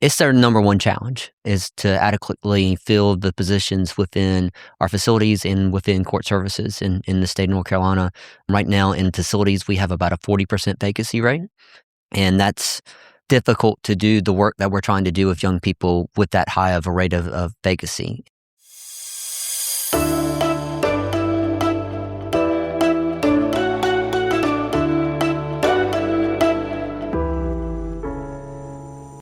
It's their number one challenge is to adequately fill the positions within our facilities and within court services in the state of North Carolina. Right now in facilities, we have about a 40% vacancy rate, and that's difficult to do the work that we're trying to do with young people with that high of a rate of vacancy.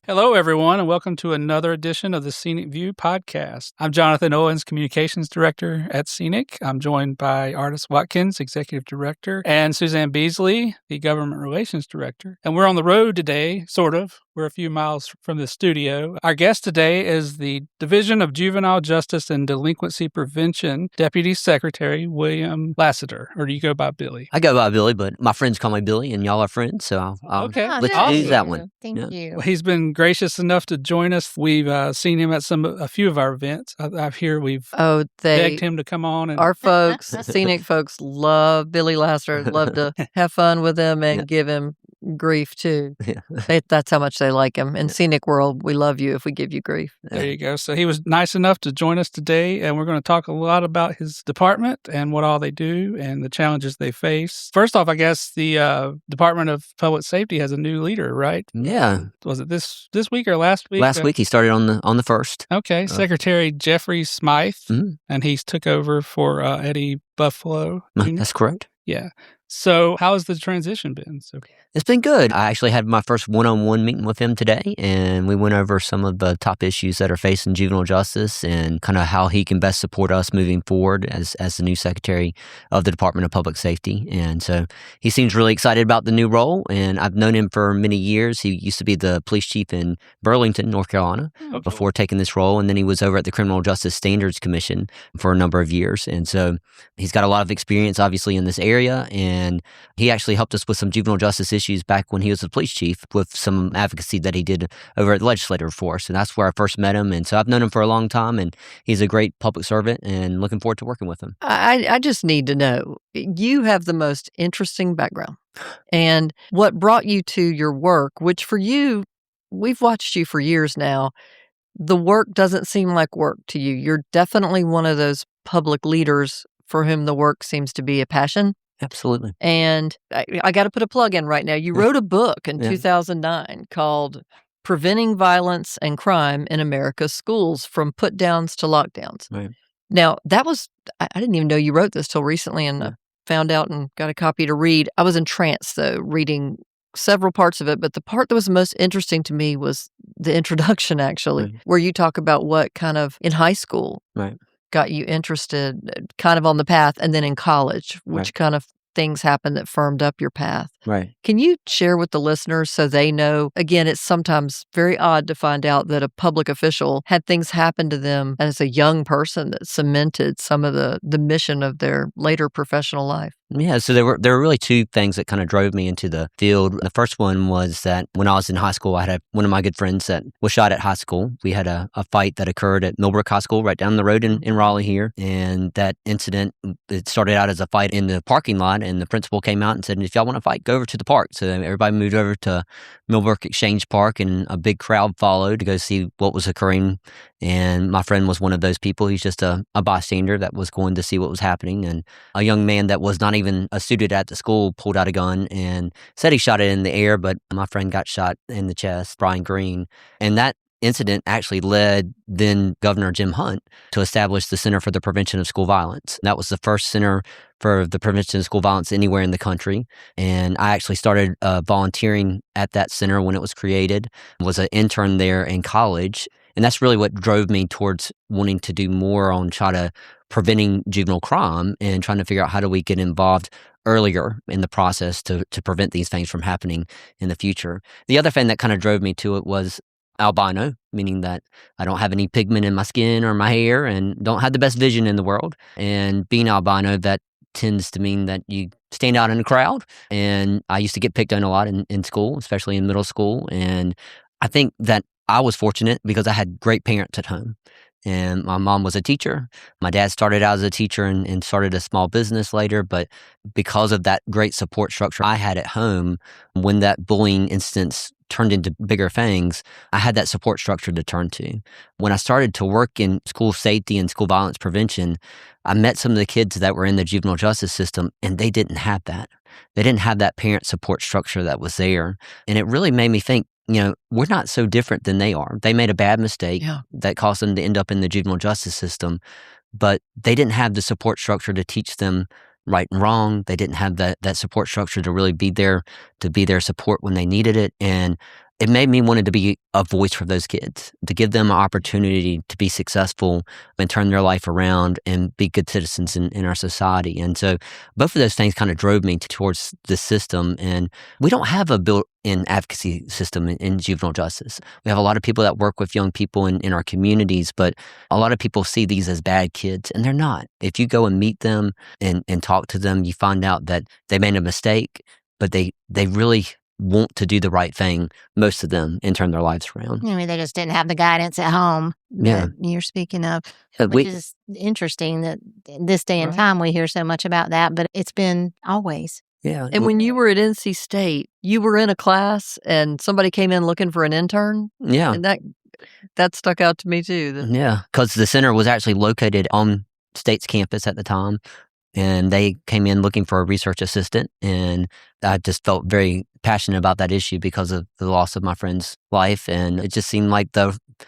Hello, everyone, and welcome to another edition of the Scenic View podcast. I'm Jonathan Owens, Communications Director at Scenic. I'm joined by Artis Watkins, Executive Director, and Suzanne Beasley, the Government Relations Director. And we're on the road today, sort of. We're a few miles from the studio. Our guest today is the Division of Juvenile Justice and Delinquency Prevention Deputy Secretary William Lassiter, or do you go by Billy? I go by Billy, but my friends call me Billy, and y'all are friends, so I'll Okay. let you use that one. Thank you. Well, he's been gracious enough to join us. We've seen him at a few of our events. I hear we've begged him to come on. And our folks, Scenic folks, love Billy Lassiter, love to have fun with him and give him grief too. Yeah. That's how much they like him. In Scenic world, we love you if we give you grief. There you go. So he was nice enough to join us today, and we're going to talk a lot about his department and what all they do and the challenges they face. First off, I guess the Department of Public Safety has a new leader, right? Yeah. Was it this week or last week? Last week he started on the first. Okay, Secretary Jeffrey Smythe, Mm-hmm. and he's took over for Eddie Buffalo. That's correct. Yeah. So how has the transition been? It's been good. I actually had my first one-on-one meeting with him today, and we went over some of the top issues that are facing juvenile justice and kind of how he can best support us moving forward as the new Secretary of the Department of Public Safety. And so he seems really excited about the new role, and I've known him for many years. He used to be the police chief in Burlington, North Carolina, before taking this role, and then he was over at the Criminal Justice Standards Commission for a number of years. And so he's got a lot of experience, obviously, in this area, and he actually helped us with some juvenile justice issues back when he was the police chief with some advocacy that he did over at the legislature for us. And that's where I first met him. And so I've known him for a long time, and he's a great public servant, and looking forward to working with him. I just need to know, you have the most interesting background. And what brought you to your work, which for you, we've watched you for years now, the work doesn't seem like work to you. You're definitely one of those public leaders for whom the work seems to be a passion. Absolutely. And I got to put a plug in right now. You wrote a book in 2009 called Preventing Violence and Crime in America's Schools from Put-Downs to Lockdowns. Right. Now, that was, I didn't even know you wrote this till recently, and I found out and got a copy to read. I was entranced, though, reading several parts of it, but the part that was most interesting to me was the introduction, actually, where you talk about what kind of, in high school, got you interested kind of on the path, and then in college, which kind of things happened that firmed up your path. Right. Can you share with the listeners so they know? Again, it's sometimes very odd to find out that a public official had things happen to them as a young person that cemented some of the mission of their later professional life. Yeah, so there were really two things that kind of drove me into the field. The first one was that when I was in high school, I had one of my good friends that was shot at high school. We had a fight that occurred at Millbrook High School right down the road in Raleigh here. And that incident, it started out as a fight in the parking lot, and the principal came out and said, if y'all want to fight, go over to the park. So everybody moved over to Millbrook Exchange Park, and a big crowd followed to go see what was occurring. And my friend was one of those people. He's just a bystander that was going to see what was happening. And a young man that was not even a student at the school pulled out a gun and said he shot it in the air, but my friend got shot in the chest, Brian Green. And that incident actually led then Governor Jim Hunt to establish the Center for the Prevention of School Violence. That was the first center for the prevention of school violence anywhere in the country. And I actually started volunteering at that center when it was created, was an intern there in college. And that's really what drove me towards wanting to do more on preventing juvenile crime and trying to figure out how do we get involved earlier in the process to prevent these things from happening in the future. The other thing that kind of drove me to it was albino, meaning that I don't have any pigment in my skin or my hair and don't have the best vision in the world. And being albino, that tends to mean that you stand out in a crowd. And I used to get picked on a lot in school, especially in middle school. And I think that I was fortunate because I had great parents at home. And my mom was a teacher. My dad started out as a teacher and started a small business later. But because of that great support structure I had at home, when that bullying instance turned into bigger things, I had that support structure to turn to. When I started to work in school safety and school violence prevention, I met some of the kids that were in the juvenile justice system, and they didn't have that. They didn't have that parent support structure that was there. And it really made me think, we're not so different than they are. They made a bad mistake that caused them to end up in the juvenile justice system, but they didn't have the support structure to teach them right and wrong. They didn't have that support structure to really be there, to be their support when they needed it. And it made me wanted to be a voice for those kids, to give them an opportunity to be successful and turn their life around and be good citizens in our society. And so both of those things kind of drove me towards this system. And we don't have a built-in advocacy system in juvenile justice. We have a lot of people that work with young people in our communities, but a lot of people see these as bad kids, and they're not. If you go and meet them and talk to them, you find out that they made a mistake, but they really want to do the right thing, most of them, and turn their lives around. I mean, they just didn't have the guidance at home that you're speaking of, which is interesting that in this day and time we hear so much about that, but it's been always. Yeah. And when you were at NC State, you were in a class and somebody came in looking for an intern? Yeah. And that stuck out to me too. Yeah, because the center was actually located on State's campus at the time. And they came in looking for a research assistant. And I just felt very passionate about that issue because of the loss of my friend's life. And it just seemed like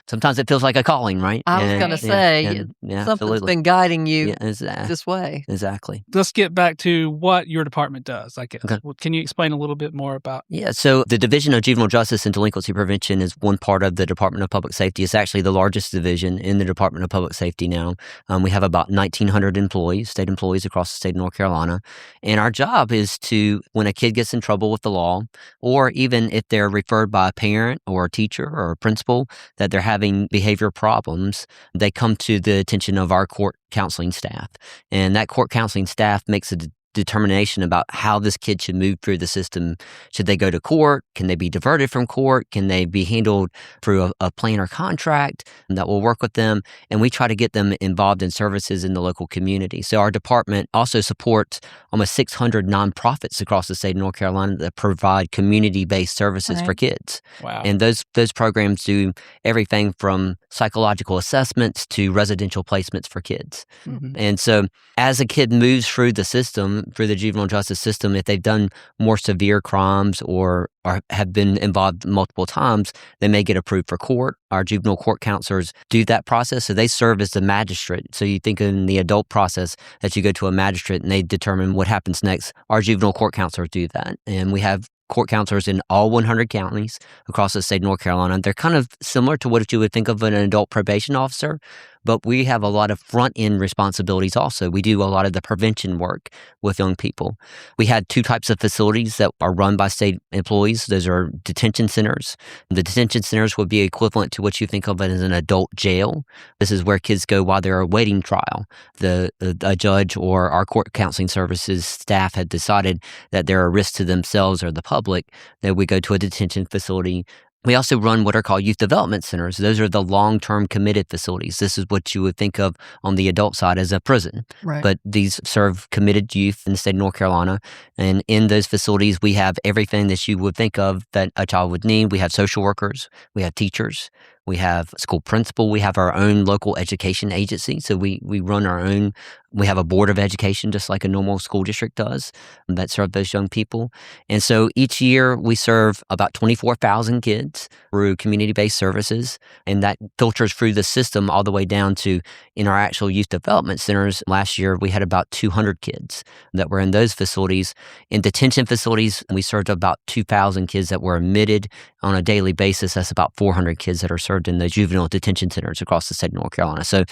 sometimes it feels like a calling, right? I was going to say, something's been guiding you this way. Exactly. Let's get back to what your department does, I guess. Okay. Can you explain a little bit more about? Yeah, so the Division of Juvenile Justice and Delinquency Prevention is one part of the Department of Public Safety. It's actually the largest division in the Department of Public Safety now. We have about 1,900 employees, state employees across the state of North Carolina. And our job is to, when a kid gets in trouble with the law, or even if they're referred by a parent or a teacher or a principal that they're having behavior problems, they come to the attention of our court counseling staff. And that court counseling staff makes a determination about how this kid should move through the system. Should they go to court? Can they be diverted from court? Can they be handled through a plan or contract that will work with them? And we try to get them involved in services in the local community. So our department also supports almost 600 nonprofits across the state of North Carolina that provide community-based services for kids. Wow. And those programs do everything from psychological assessments to residential placements for kids. Mm-hmm. And so as a kid moves through the system, through the juvenile justice system, if they've done more severe crimes or have been involved multiple times, they may get approved for court. Our juvenile court counselors do that process, so they serve as the magistrate. So you think in the adult process that you go to a magistrate and they determine what happens next. Our juvenile court counselors do that, and we have court counselors in all 100 counties across the state of North Carolina. They're kind of similar to what you would think of an adult probation officer, but we have a lot of front-end responsibilities also. We do a lot of the prevention work with young people. We had two types of facilities that are run by state employees. Those are detention centers. The detention centers would be equivalent to what you think of as an adult jail. This is where kids go while they're awaiting trial. A judge or our court counseling services staff had decided that they're a risk to themselves or the public, that we go to a detention facility. We also run what are called youth development centers. Those are the long-term committed facilities. This is what you would think of on the adult side as a prison. Right. But these serve committed youth in the state of North Carolina. And in those facilities, we have everything that you would think of that a child would need. We have social workers. We have teachers. We have school principal. We have our own local education agency. So we run our own. We have a board of education, just like a normal school district does, that serve those young people. And so each year we serve about 24,000 kids through community-based services. And that filters through the system all the way down to in our actual youth development centers. Last year we had about 200 kids that were in those facilities. In detention facilities, we served about 2,000 kids that were admitted on a daily basis. That's about 400 kids that are served in the juvenile detention centers across the state of North Carolina. So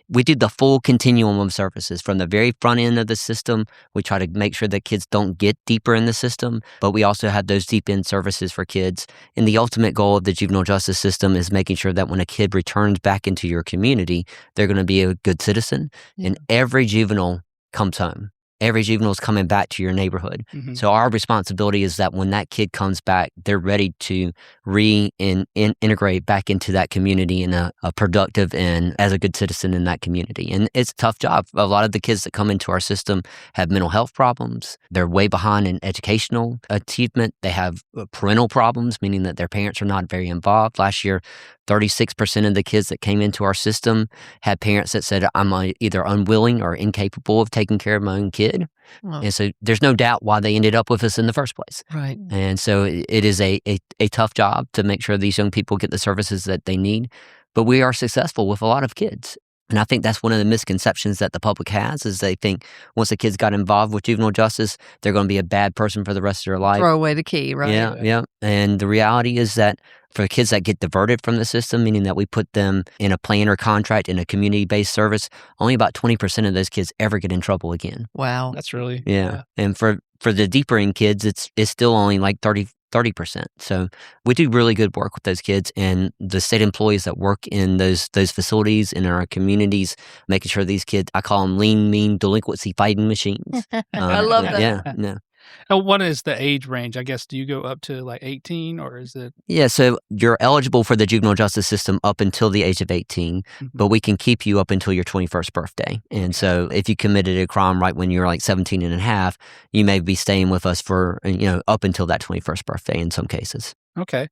we do the full continuum of services from the very front end of the system. We try to make sure that kids don't get deeper in the system, but we also have those deep end services for kids. And the ultimate goal of the juvenile justice system is making sure that when a kid returns back into your community, they're going to be a good citizen. And every juvenile comes home. every juvenile is coming back to your neighborhood. Mm-hmm. So our responsibility is that when that kid comes back, they're ready to integrate back into that community in a productive and as a good citizen in that community. And it's a tough job. A lot of the kids that come into our system have mental health problems. They're way behind in educational achievement. They have parental problems, meaning that their parents are not very involved. Last year, 36% of the kids that came into our system had parents that said, I'm either unwilling or incapable of taking care of my own kid. Oh. And so there's no doubt why they ended up with us in the first place. Right. And so it is a tough job to make sure these young people get the services that they need. But we are successful with a lot of kids. And I think that's one of the misconceptions that the public has is they think once the kids got involved with juvenile justice, they're going to be a bad person for the rest of their life. Throw away the key, right? Yeah. And the reality is that for kids that get diverted from the system, meaning that we put them in a plan or contract in a community-based service, only about 20% of those kids ever get in trouble again. Wow. That's really... Yeah. And for the deeper in kids, it's still only like 30%. So we do really good work with those kids, and the state employees that work in those facilities in our communities, making sure these kids, I call them lean, mean delinquency fighting machines. I love that. Yeah. And what is the age range? I guess, do you go up to like 18 or is it? Yeah, so you're eligible for the juvenile justice system up until the age of 18, but we can keep you up until your 21st birthday. And so if you committed a crime right when you're like 17 and a half, you may be staying with us for, up until that 21st birthday in some cases. Okay.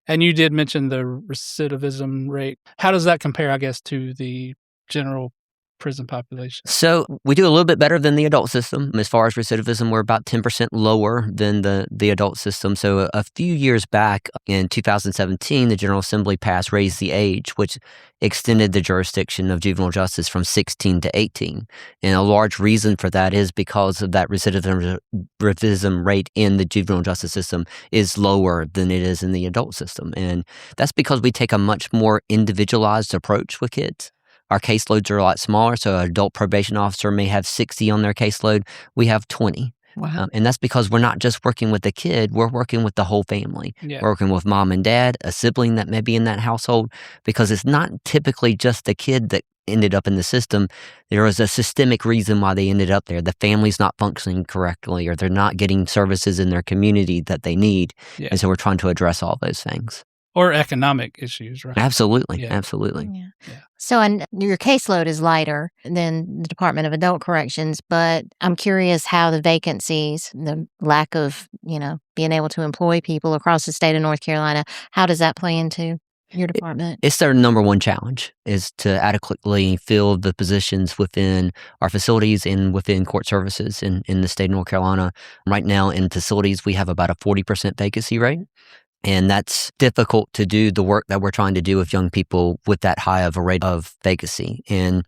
And you did mention the recidivism rate. How does that compare, I guess, to the general prison population? So we do a little bit better than the adult system. As far as recidivism, we're about 10% lower than the adult system. So a few years back in 2017, the General Assembly passed Raise the Age, which extended the jurisdiction of juvenile justice from 16 to 18. And a large reason for that is because of that recidivism rate in the juvenile justice system is lower than it is in the adult system. And that's because we take a much more individualized approach with kids. Our caseloads are a lot smaller, so an adult probation officer may have 60 on their caseload. We have 20. Wow. And that's because we're not just working with the kid, we're working with the whole family. Yeah. We're working with mom and dad, a sibling that may be in that household, because it's not typically just the kid that ended up in the system. There was a systemic reason why they ended up there. The family's not functioning correctly, or they're not getting services in their community that they need. Yeah. And so we're trying to address all those things. Or economic issues, right? Absolutely. Yeah. Absolutely. Yeah. So your caseload is lighter than the Department of Adult Corrections, but I'm curious how the vacancies, the lack of, being able to employ people across the state of North Carolina, how does that play into your department? It's their number one challenge is to adequately fill the positions within our facilities and within court services in the state of North Carolina. Right now in facilities, we have about a 40% vacancy rate. And that's difficult to do the work that we're trying to do with young people with that high of a rate of vacancy. And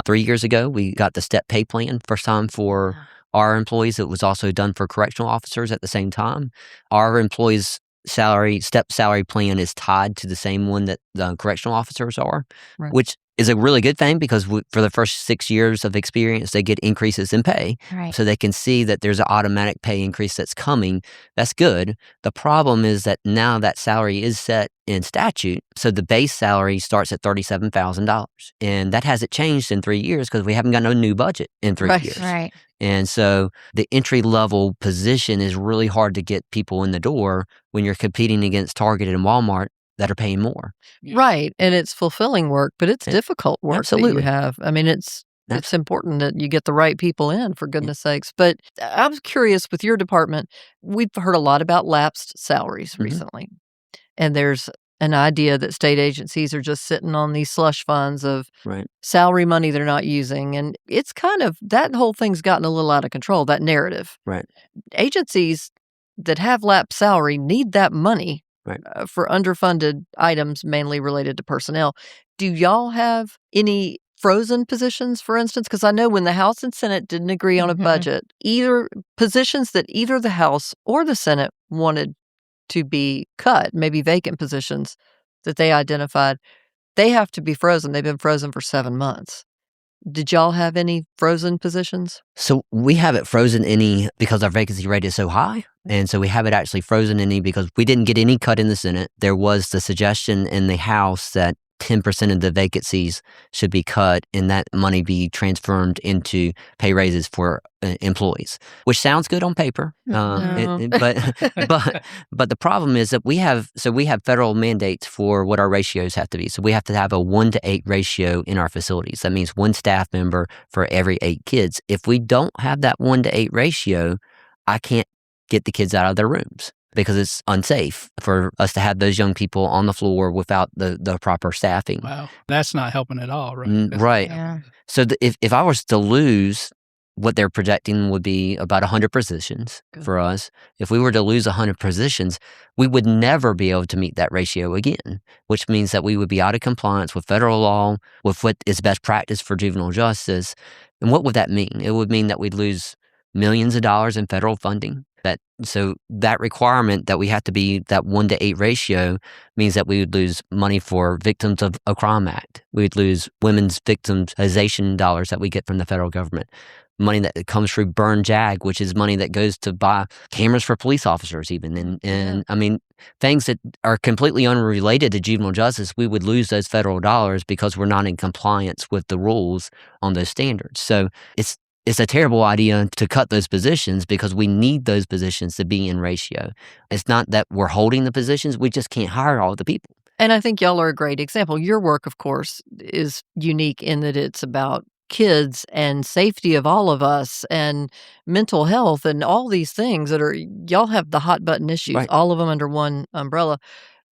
3 years ago, we got the step pay plan, first time for our employees. It was also done for correctional officers at the same time. Our employees' step salary plan is tied to the same one that the correctional officers are, Right. which is a really good thing because for the first 6 years of experience, they get increases in pay. Right. So they can see that there's an automatic pay increase that's coming. That's good. The problem is that now that salary is set in statute. So the base salary starts at $37,000. And that hasn't changed in 3 years because we haven't got no new budget in 3 Right. years. Right. And so the entry-level position is really hard to get people in the door when you're competing against Target and Walmart that are paying more. Yeah. Right. And it's fulfilling work, but it's difficult work Absolutely. that you have. I mean, it's important that you get the right people in, for goodness sakes. But I was curious with your department, we've heard a lot about lapsed salaries recently. And there's an idea that state agencies are just sitting on these slush funds of salary money they're not using. And it's kind of, that whole thing's gotten a little out of control, that narrative. Right. Agencies that have lapsed salary need that money for underfunded items, mainly related to personnel. Do y'all have any frozen positions, for instance? Because I know when the House and Senate didn't agree on a budget, either positions that either the House or the Senate wanted to be cut, maybe vacant positions that they identified, they have to be frozen. They've been frozen for 7 months. Did y'all have any frozen positions? So we haven't frozen any because our vacancy rate is so high. And so we haven't actually frozen any because we didn't get any cut in the Senate. There was the suggestion in the House that 10% of the vacancies should be cut and that money be transferred into pay raises for employees, which sounds good on paper. No. But the problem is that we have federal mandates for what our ratios have to be. So we have to have a 1-to-8 ratio in our facilities. That means one staff member for every 8 kids. If we don't have that 1-to-8 ratio, I can't get the kids out of their rooms because it's unsafe for us to have those young people on the floor without the proper staffing. Wow. That's not helping at all, right? Right. Yeah. So if I was to lose what they're projecting would be about 100 positions for us. If we were to lose 100 positions, we would never be able to meet that ratio again, which means that we would be out of compliance with federal law, with what is best practice for juvenile justice. And what would that mean? It would mean that we'd lose millions of dollars in federal funding. So that requirement that we have to be that 1-to-8 ratio means that we would lose money for Victims of a Crime Act. We'd lose women's victimization dollars that we get from the federal government. Money that comes through Burn JAG, which is money that goes to buy cameras for police officers even. And I mean, things that are completely unrelated to juvenile justice, we would lose those federal dollars because we're not in compliance with the rules on those standards. So it's a terrible idea to cut those positions because we need those positions to be in ratio. It's not that we're holding the positions, we just can't hire all the people. And I think y'all are a great example. Your work, of course, is unique in that it's about kids and safety of all of us and mental health and all these things that are, y'all have the hot button issues, Right. all of them under one umbrella.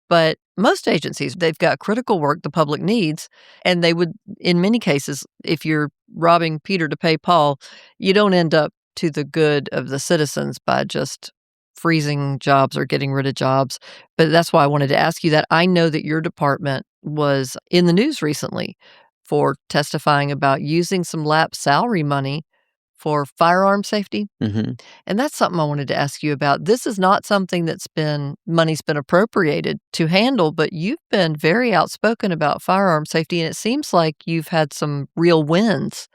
But most agencies, they've got critical work the public needs, and they would, in many cases, if you're robbing Peter to pay Paul, you don't end up to the good of the citizens by just freezing jobs or getting rid of jobs. But that's why I wanted to ask you that. I know that your department was in the news recently for testifying about using some lapsed salary money for firearm safety. Mm-hmm. And that's something I wanted to ask you about. This is not something money's been appropriated to handle, but you've been very outspoken about firearm safety, and it seems like you've had some real wins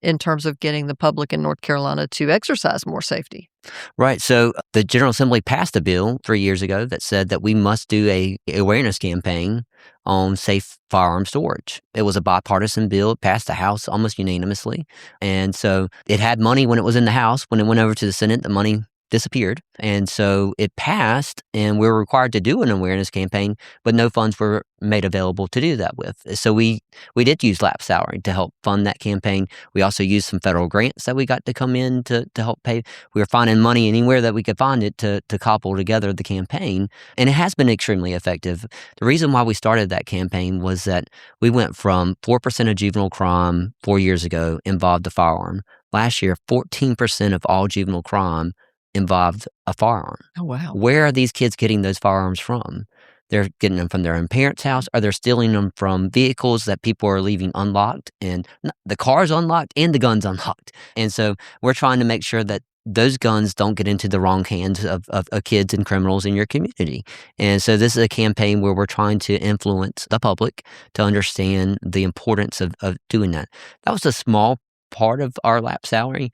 in terms of getting the public in North Carolina to exercise more safety. Right. So the General Assembly passed a bill 3 years ago that said that we must do a awareness campaign on safe firearm storage. It was a bipartisan bill. It passed the House almost unanimously. And so it had money when it was in the House. When it went over to the Senate, the money disappeared. And so it passed, and we were required to do an awareness campaign, but no funds were made available to do that with. So we did use lapsed salary to help fund that campaign. We also used some federal grants that we got to come in to help pay. We were finding money anywhere that we could find it to cobble together the campaign. And it has been extremely effective. The reason why we started that campaign was that we went from 4% of juvenile crime 4 years ago involved a firearm. Last year, 14% of all juvenile crime involved a firearm. Oh, wow. Where are these kids getting those firearms from? They're getting them from their own parents' house, or they're stealing them from vehicles that people are leaving unlocked, and the car's unlocked and the gun's unlocked. And so we're trying to make sure that those guns don't get into the wrong hands of kids and criminals in your community. And so this is a campaign where we're trying to influence the public to understand the importance of doing that. That was a small part of our lap salary.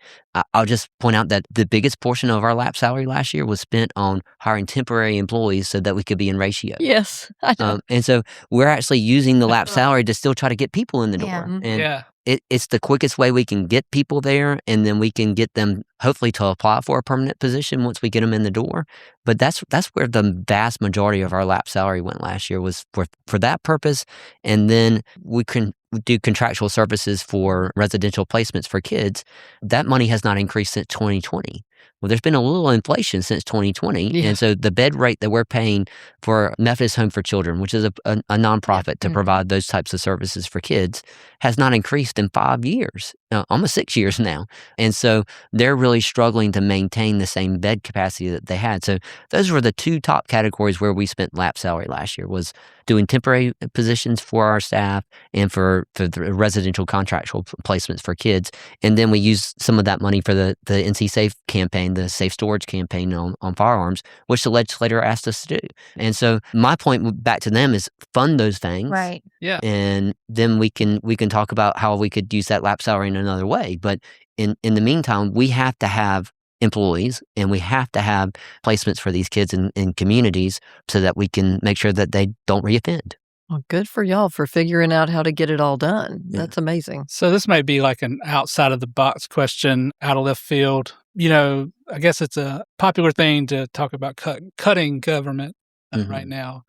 I'll just point out that the biggest portion of our lap salary last year was spent on hiring temporary employees so that we could be in ratio. Yes, I know. And so we're actually using the lap salary to still try to get people in the door. Yeah. And it's the quickest way we can get people there, and then we can get them hopefully to apply for a permanent position once we get them in the door. But that's where the vast majority of our lap salary went last year, was for that purpose. And then we can do contractual services for residential placements for kids. That money has not increased since 2020. Well, there's been a little inflation since 2020. Yeah. And so the bed rate that we're paying for Methodist Home for Children, which is a nonprofit to provide those types of services for kids, has not increased in 5 years, almost 6 years now. And so they're really struggling to maintain the same bed capacity that they had. So those were the two top categories where we spent lap salary last year, was doing temporary positions for our staff and for the residential contractual placements for kids. And then we used some of that money for the NC Safe campaign, the safe storage campaign on firearms, which the legislator asked us to do. And so my point back to them is fund those things. Right. Yeah. And then we can talk about how we could use that lap salary in another way. But in the meantime, we have to have employees, and we have to have placements for these kids in communities so that we can make sure that they don't reoffend. Well, good for y'all for figuring out how to get it all done. Yeah. That's amazing. So this might be like an outside of the box question, out of left field. I guess it's a popular thing to talk about cutting government right now.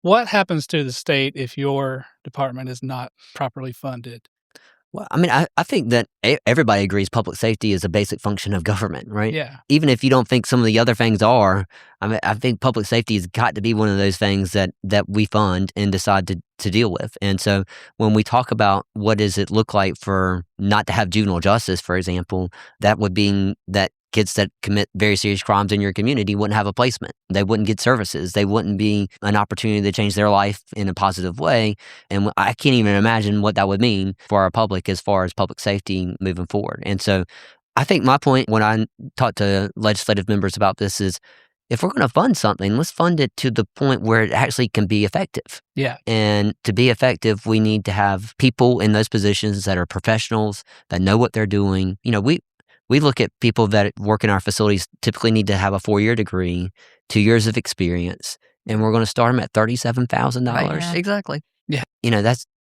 What happens to the state if your department is not properly funded? Well, I mean, I think that everybody agrees public safety is a basic function of government, right? Yeah. Even if you don't think some of the other things are, I mean, I think public safety has got to be one of those things that we fund and decide to deal with. And so when we talk about what does it look like for not to have juvenile justice, for example, that would be that kids that commit very serious crimes in your community wouldn't have a placement. They wouldn't get services. They wouldn't be an opportunity to change their life in a positive way. And I can't even imagine what that would mean for our public as far as public safety moving forward. And so I think my point when I talk to legislative members about this is, if we're going to fund something, let's fund it to the point where it actually can be effective. Yeah. And to be effective, we need to have people in those positions that are professionals, that know what they're doing. We look at people that work in our facilities typically need to have a 4-year degree, 2 years of experience, and we're going to start them at $37,000. Right. Exactly. Yeah.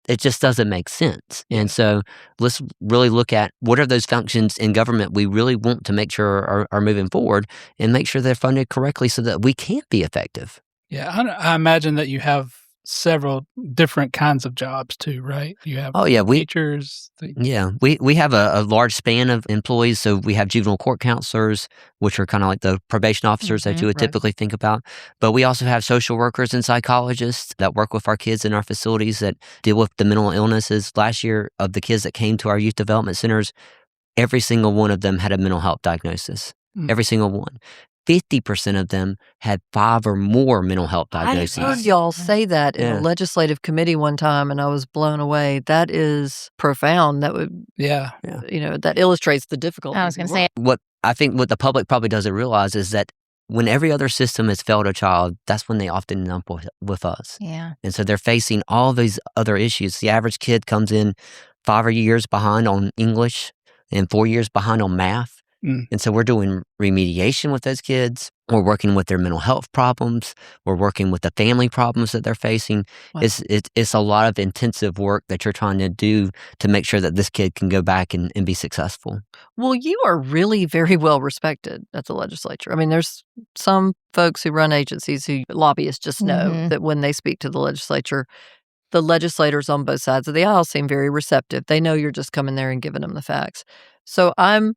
It just doesn't make sense. And so let's really look at what are those functions in government we really want to make sure are moving forward, and make sure they're funded correctly so that we can be effective. Yeah. I imagine that you have several different kinds of jobs too, right? You have teachers. We have a large span of employees. So we have juvenile court counselors, which are kind of like the probation officers that you would typically think about. But we also have social workers and psychologists that work with our kids in our facilities that deal with the mental illnesses. Last year, of the kids that came to our youth development centers, every single one of them had a mental health diagnosis. Every single one. 50% of them had 5 or more mental health diagnoses. I heard y'all say that in a legislative committee one time, and I was blown away. That is profound. That would, that illustrates the difficulty. I was going to say, what the public probably doesn't realize is that when every other system has failed a child, that's when they often end up with us. Yeah. And so they're facing all these other issues. The average kid comes in 5 years behind on English and 4 years behind on math. And so we're doing remediation with those kids. We're working with their mental health problems. We're working with the family problems that they're facing. Wow. It's a lot of intensive work that you're trying to do to make sure that this kid can go back and be successful. Well, you are really very well respected at the legislature. I mean, there's some folks who run agencies who lobbyists just know that when they speak to the legislature, the legislators on both sides of the aisle seem very receptive. They know you're just coming there and giving them the facts. So I'm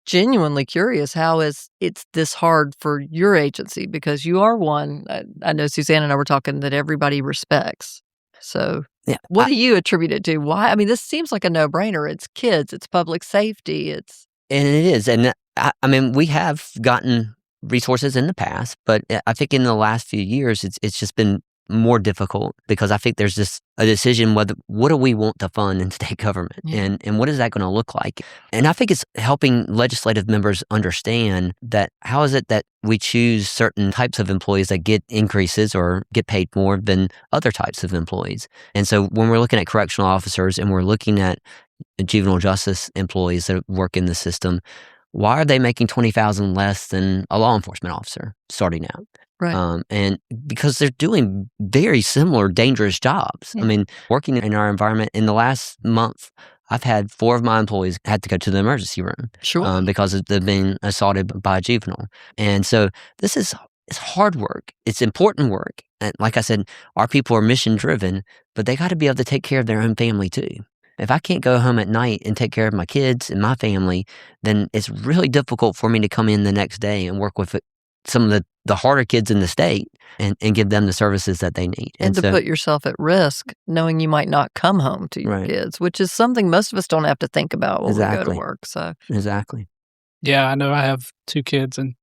genuinely curious, how is it's this hard for your agency, because you are one, I know Suzanne and I were talking, that everybody respects. So what do you attribute it to? Why? I mean, this seems like a no-brainer. It's kids, it's public safety, and it is. And I mean, we have gotten resources in the past, but I think in the last few years, it's just been more difficult, because I think there's just a decision what do we want to fund in state government, and what is that going to look like? And I think it's helping legislative members understand that how is it that we choose certain types of employees that get increases or get paid more than other types of employees. And so when we're looking at correctional officers and we're looking at juvenile justice employees that work in the system, why are they making $20,000 less than a law enforcement officer starting out? Right. And because they're doing very similar dangerous jobs. I mean, working in our environment, in the last month, I've had 4 of my employees had to go to the emergency room because they've been assaulted by a juvenile. And so it's hard work. It's important work. And like I said, our people are mission driven, but they got to be able to take care of their own family too. If I can't go home at night and take care of my kids and my family, then it's really difficult for me to come in the next day and work with some of the harder kids in the state and give them the services that they need. And to put yourself at risk, knowing you might not come home to your kids, which is something most of us don't have to think about when we go to work. So Exactly. Yeah, I know I have 2 kids, and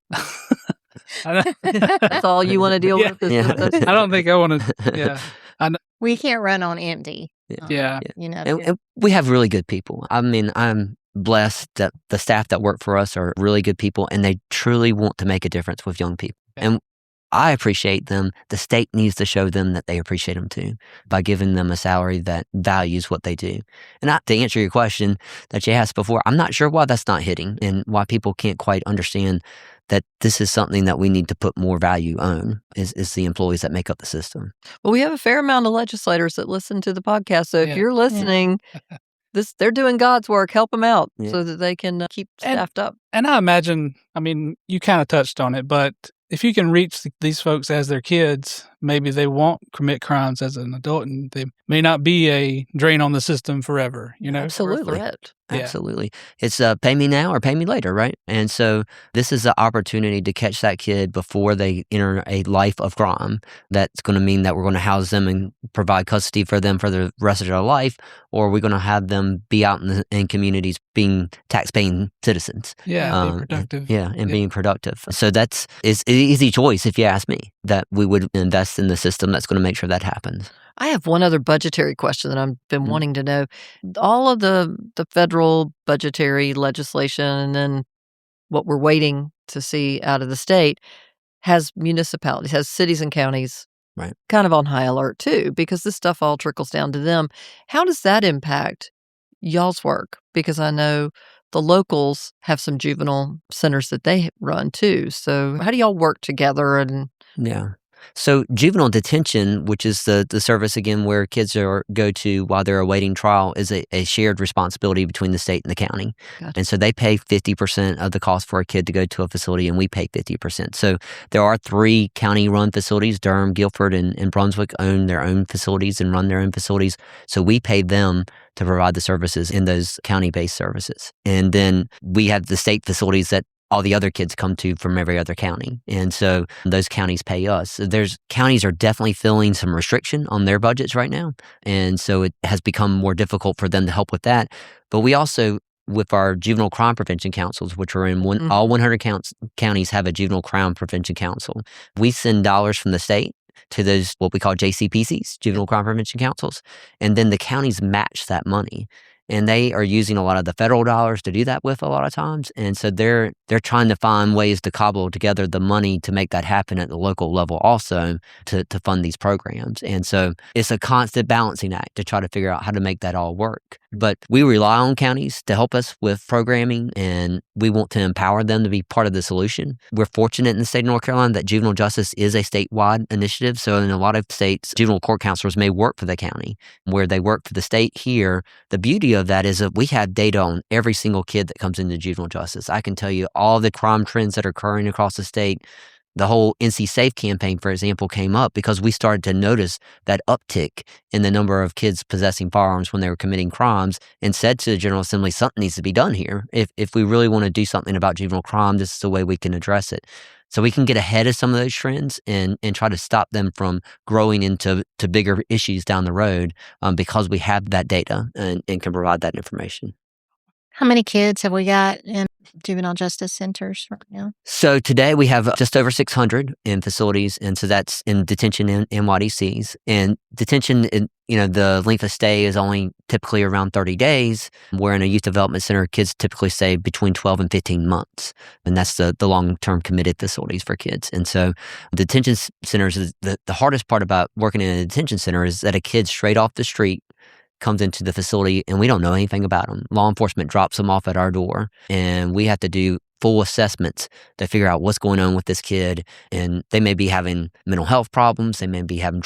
that's all you want to deal with. I don't think I want to. Yeah, I know. We can't run on empty. Yeah. And we have really good people. I mean, I'm blessed that the staff that work for us are really good people, and they truly want to make a difference with young people. And I appreciate them, the state needs to show them that they appreciate them too by giving them a salary that values what they do. And to answer your question that you asked before, I'm not sure why that's not hitting and why people can't quite understand that this is something that we need to put more value on is the employees that make up the system. Well, we have a fair amount of legislators that listen to the podcast. So if you're listening, they're doing God's work. Help them out so that they can keep staffed up. And I imagine, I mean, you kind of touched on it, but if you can reach these folks as their kids, maybe they won't commit crimes as an adult, and they may not be a drain on the system forever, you know? Absolutely. Threat. Absolutely. It's pay me now or pay me later, right? And so this is the opportunity to catch that kid before they enter a life of crime. That's going to mean that we're going to house them and provide custody for them for the rest of their life, or we're going to have them be out in communities being tax-paying citizens. Yeah, being productive. And being productive. So it's an easy choice, if you ask me, that we would invest in the system that's going to make sure that happens. I have one other budgetary question that I've been wanting to know. All of the federal budgetary legislation and then what we're waiting to see out of the state has municipalities, has cities and counties kind of on high alert too, because this stuff all trickles down to them. How does that impact y'all's work? Because I know the locals have some juvenile centers that they run too. So how do y'all work together? So juvenile detention, which is the service, again, where kids go to while they're awaiting trial, is a shared responsibility between the state and the county. Gotcha. And so they pay 50% of the cost for a kid to go to a facility, and we pay 50%. So there are 3 county-run facilities. Durham, Guilford, and Brunswick own their own facilities and run their own facilities. So we pay them to provide the services in those county-based services. And then we have the state facilities that all the other kids come to from every other county. And so those counties pay us. So counties are definitely feeling some restriction on their budgets right now. And so it has become more difficult for them to help with that. But we also, with our juvenile crime prevention councils, which are in all 100 counties have a juvenile crime prevention council. We send dollars from the state to those, what we call JCPCs, juvenile crime prevention councils. And then the counties match that money. And they are using a lot of the federal dollars to do that with a lot of times. And so they're trying to find ways to cobble together the money to make that happen at the local level also to fund these programs. And so it's a constant balancing act to try to figure out how to make that all work. But we rely on counties to help us with programming, and we want to empower them to be part of the solution. We're fortunate in the state of North Carolina that juvenile justice is a statewide initiative. So in a lot of states, juvenile court counselors may work for the county, where they work for the state here. The beauty of that is that we have data on every single kid that comes into juvenile justice. I can tell you all the crime trends that are occurring across the state. The whole NC Safe campaign, for example, came up because we started to notice that uptick in the number of kids possessing firearms when they were committing crimes, and said to the General Assembly, something needs to be done here. If we really want to do something about juvenile crime, this is the way we can address it. So we can get ahead of some of those trends and try to stop them from growing into bigger issues down the road because we have that data and can provide that information. How many kids have we got in juvenile justice centers right now? So today we have just over 600 in facilities, and so that's in detention and NYDCs. And detention, the length of stay is only typically around 30 days, where in a youth development center, kids typically stay between 12 and 15 months. And that's the long-term committed facilities for kids. And so detention centers, the hardest part about working in a detention center is that a kid straight off the street comes into the facility and we don't know anything about them. Law enforcement drops them off at our door, and we have to do full assessments to figure out what's going on with this kid. And they may be having mental health problems. They may be having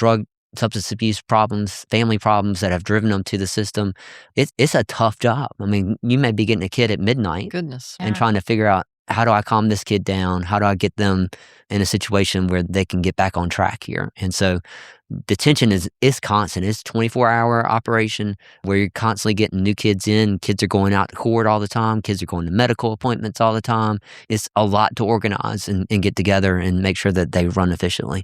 substance abuse problems, family problems that have driven them to the system. It's a tough job. I mean, you may be getting a kid at midnight and trying to figure out, how do I calm this kid down? How do I get them in a situation where they can get back on track here? And so detention is constant. It's a 24-hour operation where you're constantly getting new kids in. Kids are going out to court all the time. Kids are going to medical appointments all the time. It's a lot to organize and get together and make sure that they run efficiently.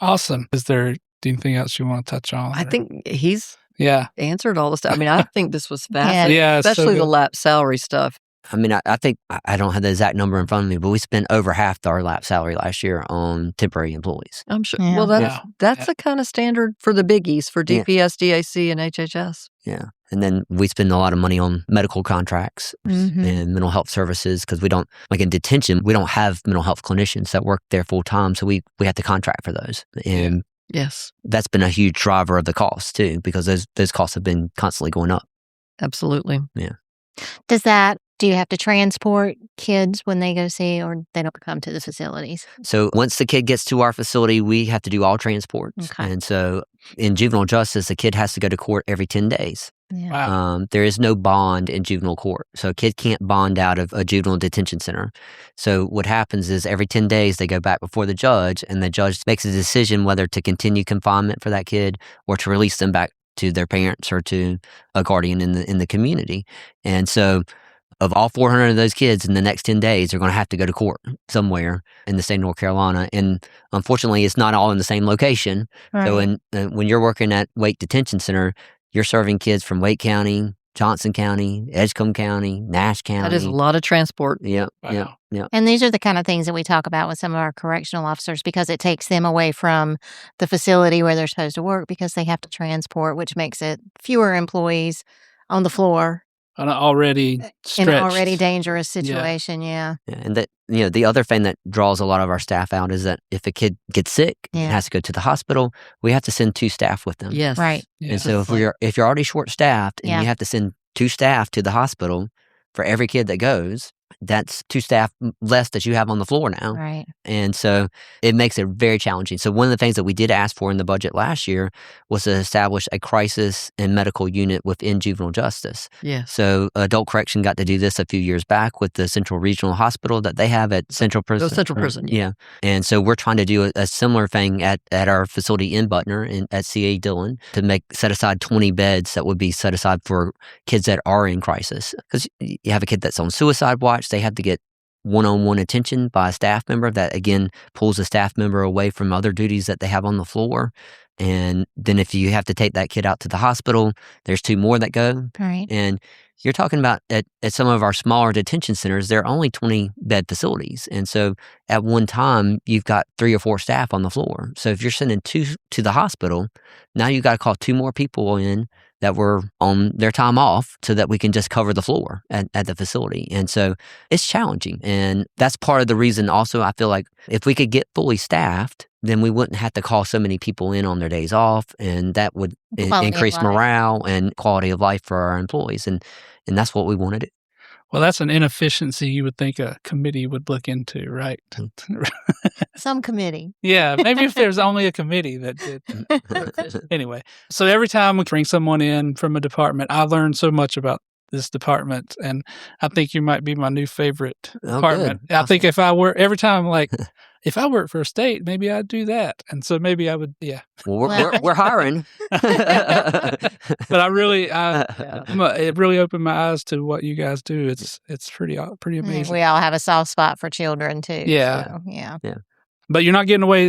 Awesome. Is there anything else you want to touch on? I think he's answered all the stuff. I mean, I think this was fascinating, especially the lap salary stuff. I mean, I think, I don't have the exact number in front of me, but we spent over half our lap salary last year on temporary employees. I'm sure. Yeah. Well, that's the kind of standard for the biggies, for DPS, DAC, and HHS. Yeah. And then we spend a lot of money on medical contracts and mental health services because we don't, like in detention, we don't have mental health clinicians that work there full time. So we have to contract for those. And Yes, that's been a huge driver of the cost too, because those costs have been constantly going up. absolutely. Yeah. Do you have to transport kids when they go see, or they don't come to the facilities? So once the kid gets to our facility, we have to do all transports. Okay. And so in juvenile justice, the kid has to go to court every 10 days. Yeah. Wow. There is no bond in juvenile court. So a kid can't bond out of a juvenile detention center. So what happens is every 10 days, they go back before the judge, and the judge makes a decision whether to continue confinement for that kid or to release them back to their parents or to a guardian in the community. And so of all 400 of those kids in the next 10 days are going to have to go to court somewhere in the state of North Carolina. And unfortunately, it's not all in the same location. Right. So when you're working at Wake Detention Center, you're serving kids from Wake County, Johnson County, Edgecombe County, Nash County. That is a lot of transport. Yep, Wow. yep. And these are the kind of things that we talk about with some of our correctional officers, because it takes them away from the facility where they're supposed to work because they have to transport, which makes it fewer employees on the floor An already in stretched. an already dangerous situation. Yeah. Yeah, and that the other thing that draws a lot of our staff out is that if a kid gets sick and Yeah. has to go to the hospital, we have to send 2 staff with them. Yes. Right. Yeah. And so if you're already short staffed and Yeah. you have to send 2 staff to the hospital for every kid that goes, that's 2 staff less that you have on the floor now. Right. And so it makes it very challenging. So one of the things that we did ask for in the budget last year was to establish a crisis and medical unit within juvenile justice. Yes. So adult correction got to do this a few years back with the Central Regional Hospital that they have at Central Prison. Central Prison, Yeah. And so we're trying to do a similar thing at our facility in Butner at CA Dillon to set aside 20 beds that would be set aside for kids that are in crisis. Because you have a kid that's on suicide watch, they have to get one-on-one attention by a staff member that, again, pulls a staff member away from other duties that they have on the floor. And then if you have to take that kid out to the hospital, there's 2 more that go. Right. And you're talking about at some of our smaller detention centers, there are only 20-bed facilities. And so at one time, you've got 3 or 4 staff on the floor. So if you're sending 2 to the hospital, now you've got to call 2 more people in that were on their time off so that we can just cover the floor at the facility. And so it's challenging. And that's part of the reason also I feel like if we could get fully staffed, then we wouldn't have to call so many people in on their days off, and that would Quality of increase life. morale and quality of life for our employees. And that's what we wanted it. Well, that's an inefficiency you would think a committee would look into, right? Some committee. Yeah, maybe if there's only a committee that did. Anyway, so every time we bring someone in from a department, I learn so much about this department, and I think you might be my new favorite department. Good. I think if I were, every time, like, if I worked for a state, maybe I'd do that. And so maybe I would, yeah. Well, we're hiring. But I really, it really opened my eyes to what you guys do. It's pretty amazing. We all have a soft spot for children too. Yeah. So, yeah. But you're not getting away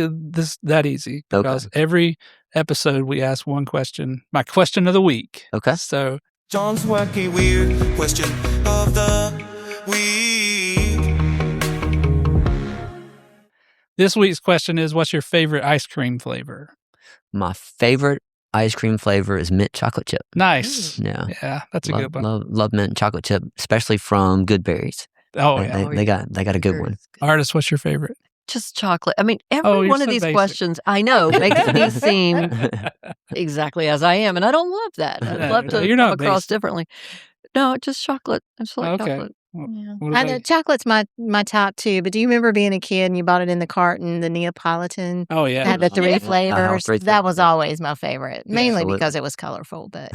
that easy, Okay. because every episode we ask one question, my question of the week. Okay. So John's wacky weird question of the week. this week's question is, what's your favorite ice cream flavor? My favorite ice cream flavor is mint chocolate chip. Nice. Yeah. Yeah, that's a good one. Love mint chocolate chip, especially from Good Berries. Oh, yeah. They got a good one. Artist, what's your favorite? Just chocolate. I mean, every Oh, you're one of so these basic. questions, I know, makes me seem exactly as I am, and I don't love that. I'd No, love to you're come not across basic. differently. No, just chocolate. I just like Okay. chocolate. Yeah. What I about know you? chocolate's my top 2, but do you remember being a kid and you bought it in the carton, the Neapolitan? Oh, yeah. Had the 3 Yeah. flavors. 3 That was flavors. always my favorite, mainly Absolutely. because it was colorful. But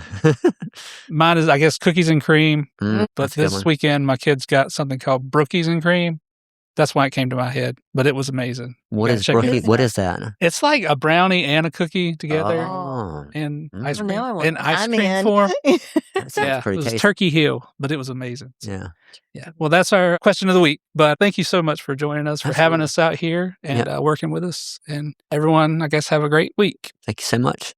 Mine is, I guess, cookies and cream. But That's a good this one. weekend, my kids got something called Brookies and cream. That's why it came to my head, but it was amazing. What gotta is check it brookie? out. What is that? It's like a brownie and a cookie together Oh, in Mm. ice Well, cream, now I want in ice I'm cream in. form. that sounds Yeah, pretty it was tasty. Turkey Hill, but it was amazing. Yeah. Yeah. Well, that's our question of the week. But thank you so much for joining us, for having us out here and working with us. And everyone, I guess, have a great week. Thank you so much.